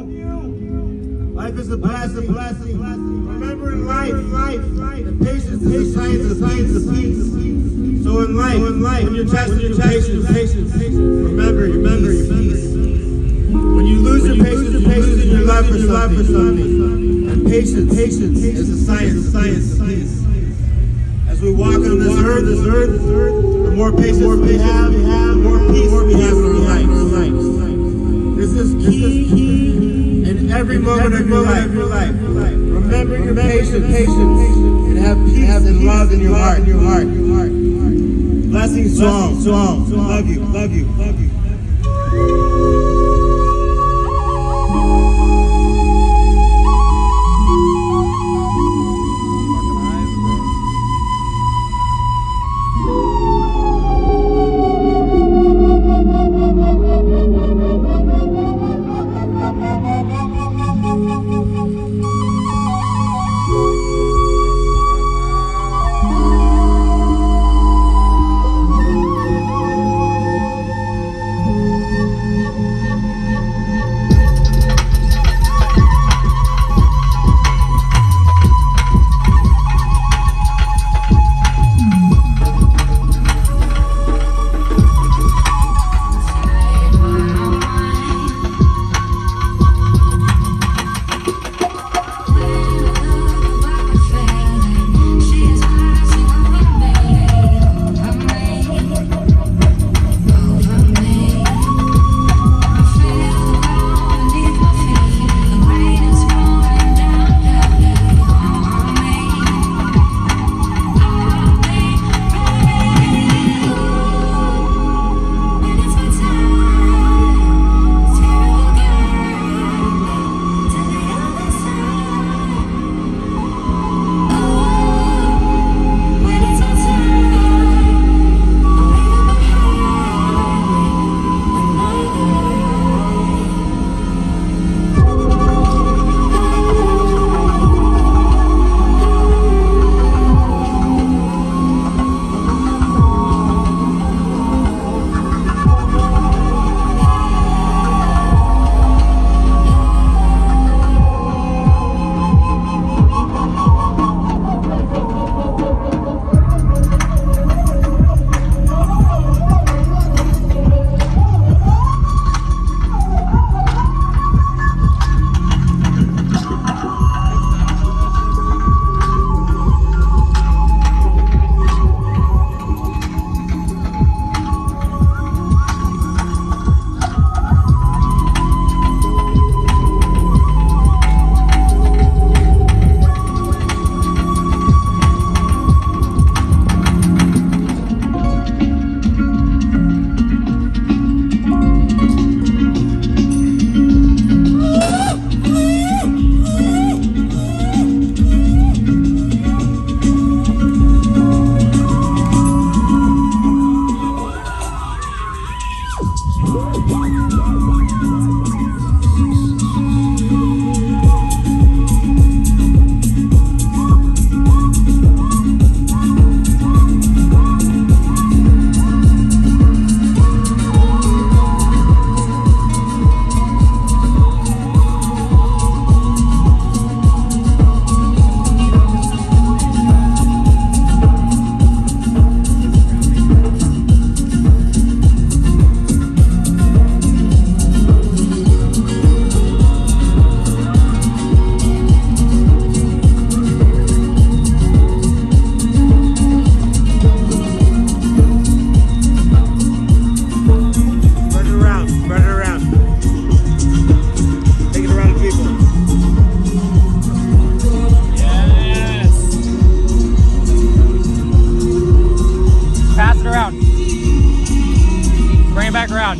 Life is a blessing. Remember in life, that patience is the science of peace. So in life, when you're testing patience, remember your peace. When you lose your patience, you're losing your love for something. And patience is the science of peace. As we walk on this earth, the more patience we have, the more peace we have in our lives. This is key in every moment of your life. Remember your patience and have peace and love in your heart. Blessings to all. Love you. back around.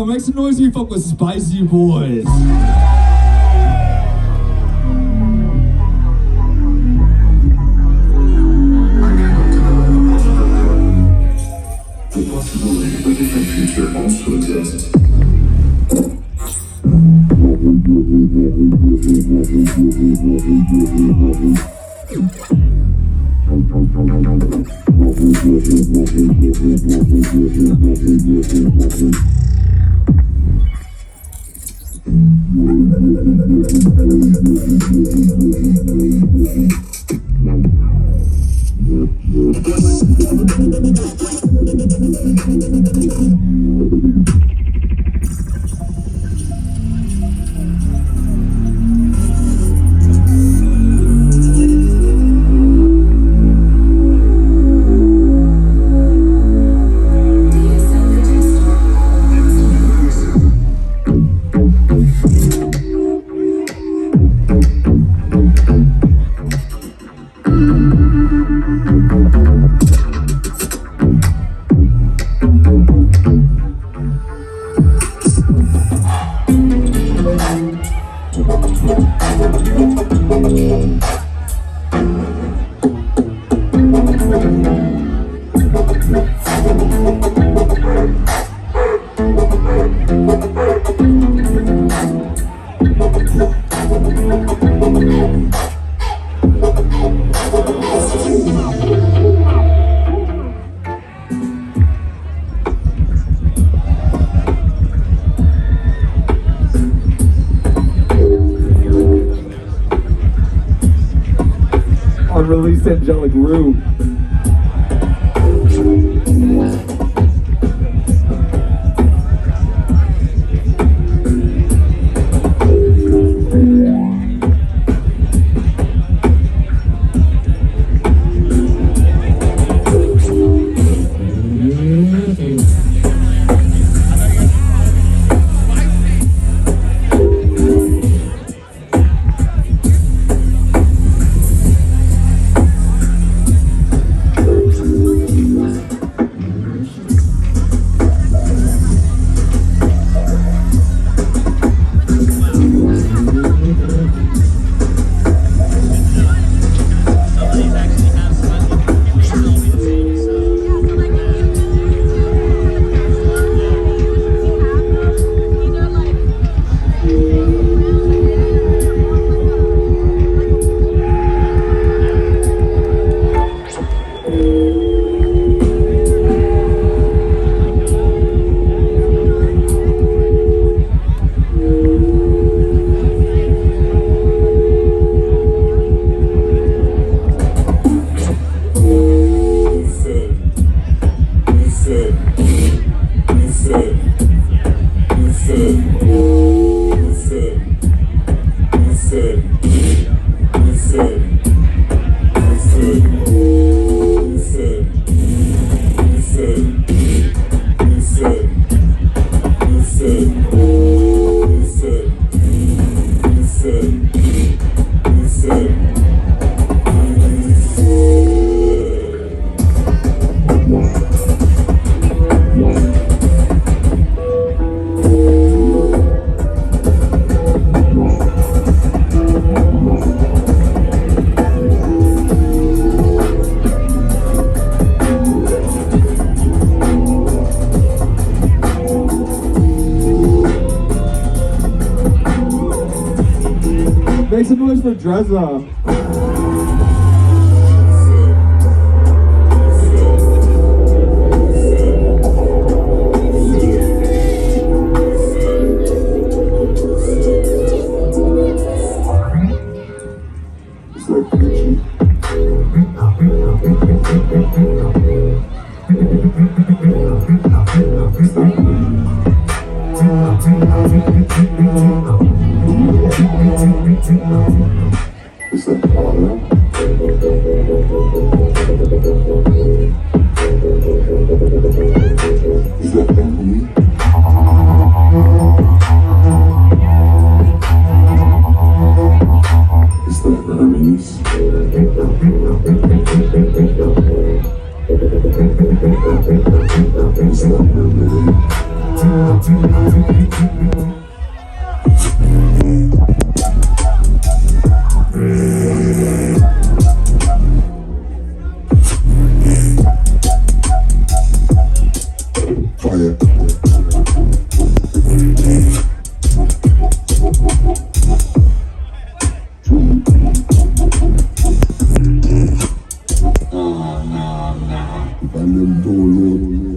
Yo, make some noise if you fuck with Spicy Boys. The possibility of a different future also exists. Unreleased angelic roux. Make some noise for Drezza. Is that auto? Is that Emily? Is that Hermes? Is that Mermaid? Fire. Volume download.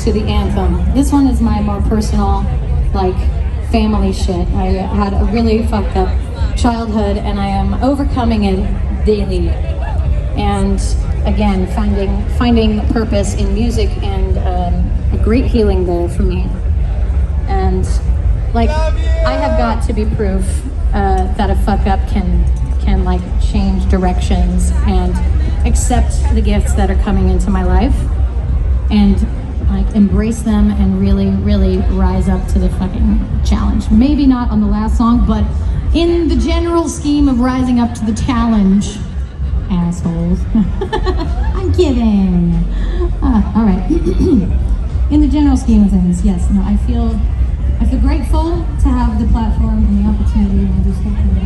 to the anthem. This one is my more personal, like, family shit. I had a really fucked up childhood and I am overcoming it daily. And again, finding purpose in music and a great healing there for me. And like, I have got to be proof that a fuck up can like change directions and accept the gifts that are coming into my life and like embrace them and really, really rise up to the fucking challenge. Maybe not on the last song, but in the general scheme of rising up to the challenge, assholes. I'm kidding. All right. In the general scheme of things, yes. No, I feel grateful to have the platform and the opportunity, and I just hope that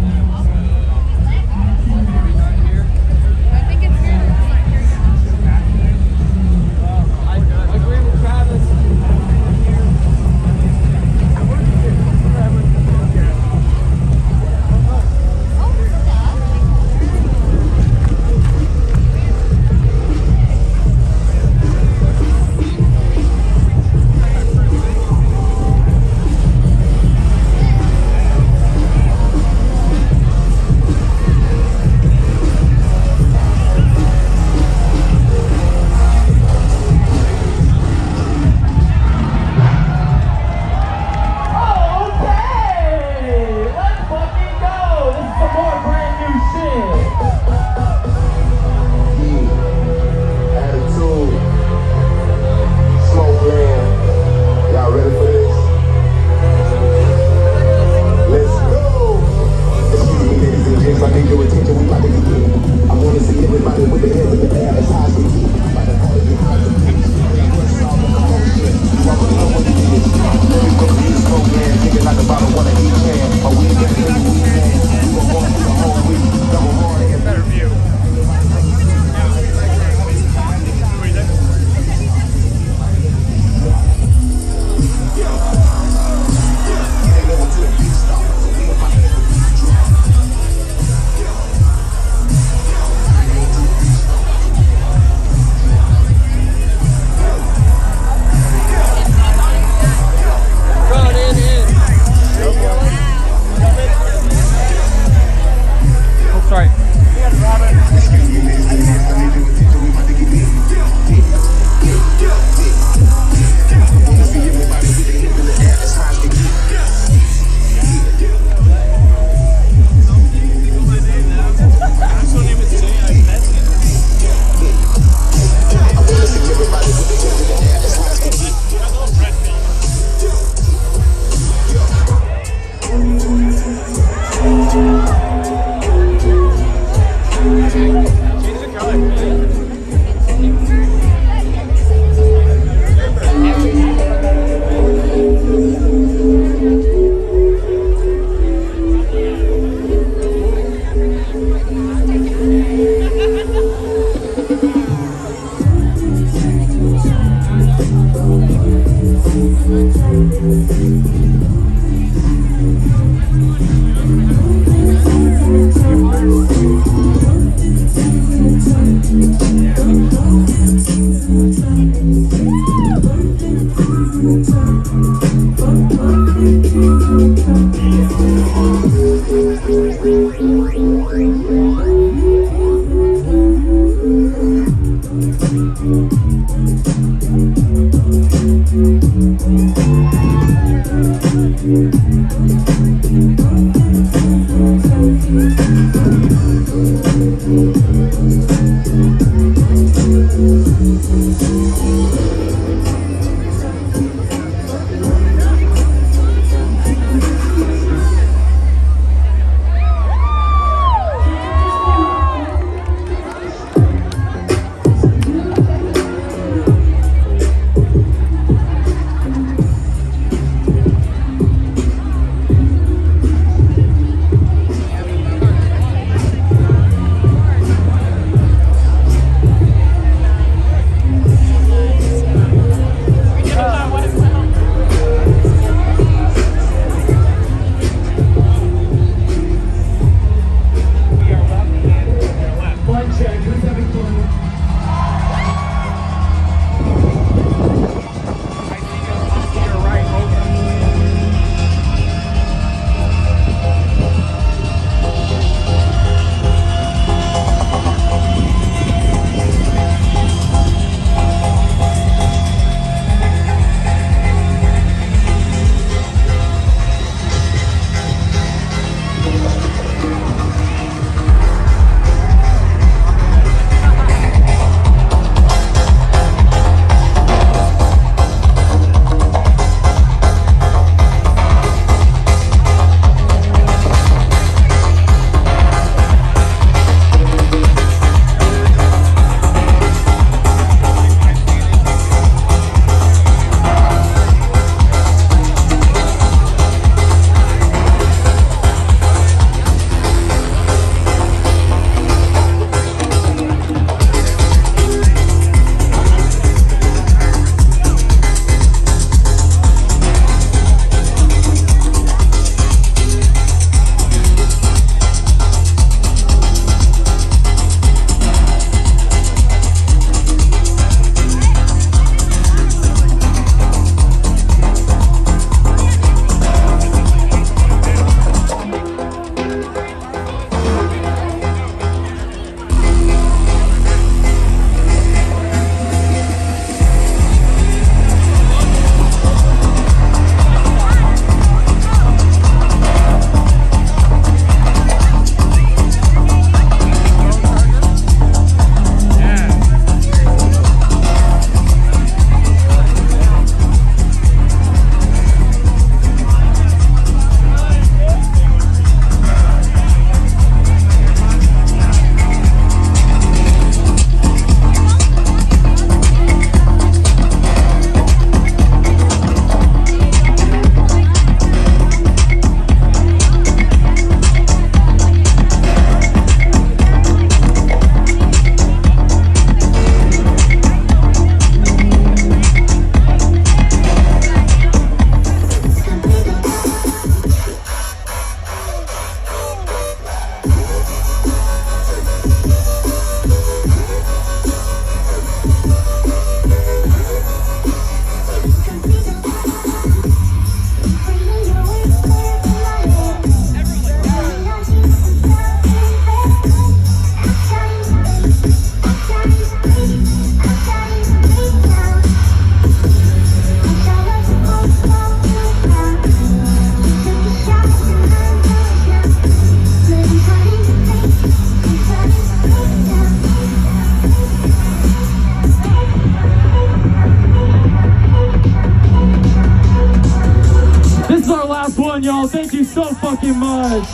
fucking much.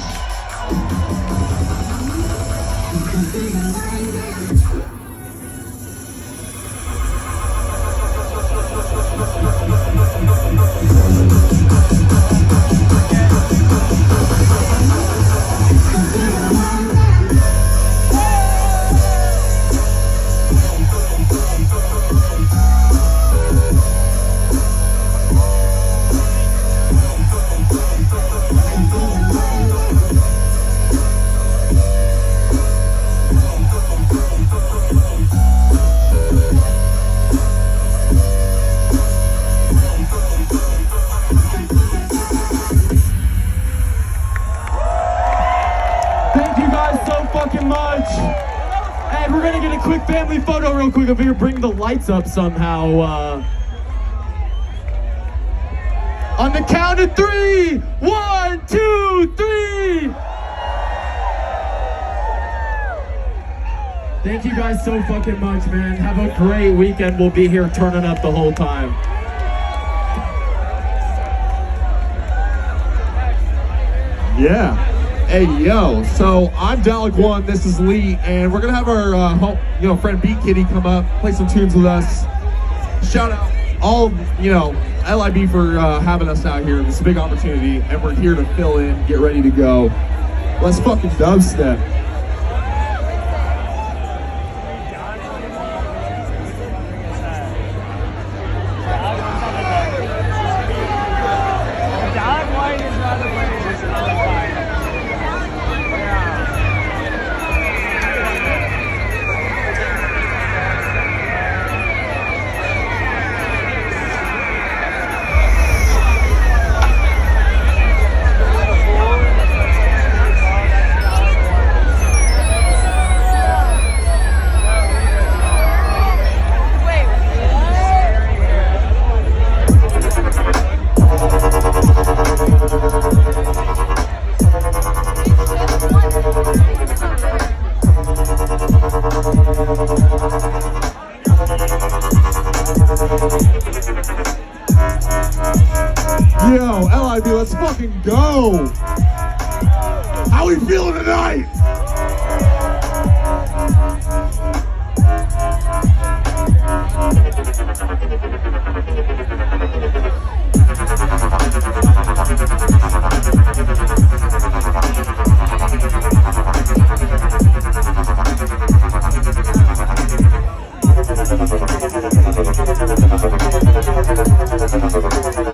Thank you guys so fucking much. And we're gonna get a quick family photo real quick up here. Bring the lights up somehow. On the count of 3. 1, 2, 3. Thank you guys so fucking much, man. Have a great weekend. We'll be here turning up the whole time. Yeah. Hey, yo. So I'm Dalek One. This is Lee, and we're gonna have our friend Beat Kitty come up, play some tunes with us. Shout out all LIB for having us out here. It's a big opportunity, and we're here to fill in, get ready to go. Let's fucking dubstep.